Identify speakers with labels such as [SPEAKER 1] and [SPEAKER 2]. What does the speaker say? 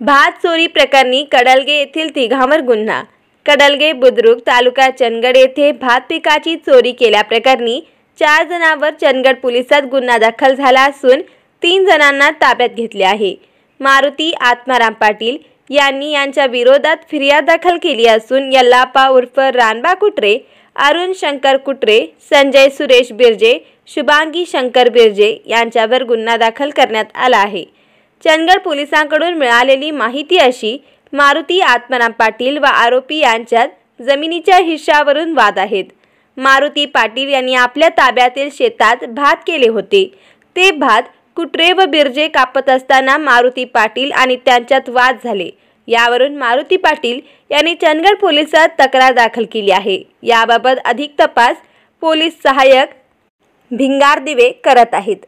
[SPEAKER 1] भात चोरी प्रकरणी कडलगे येथील तिघांवर गुन्हा। कडलगे बुद्रुक तालुका चंदगड येथे भात पिकाची चोरी केल्याप्रकरणी 4 जणांवर चंदगड पोलिसात गुन्हा दाखल झाला असून 3 जणांना ताब्यात घेतले आहे। मारुती आत्माराम पाटील यांनी यांच्या विरोधात फिर्याद दाखल केली असून यल्लाप्पा उर्फ रानबा कुटरे, अरुण शंकर कुटरे, संजय सुरेश बिर्जे, शुभांगी शंकर बिर्जे यांच्यावर गुन्हा दाखल करण्यात आला आहे। चंदगड पोलिसांकडून मिळालेली माहिती अशी, मारुती आत्माराम पाटील व आरोपी यांच्यात जमिनीच्या हिश्श्यावरून वाद आहेत। मारुती पाटील यांनी आपल्या ताब्यातील शेतात भात केले होते। ते भात कुटरे व बिर्जे कापत असताना मारुती पाटील आणि त्यांच्यात वाद झाले। यावरून मारुती पाटील यांनी चंदगड पोलिसात तक्रार दाखल केली आहे। याबाबत अधिक तपास पोलीस सहाय्यक भिंगार दिवे करत आहेत।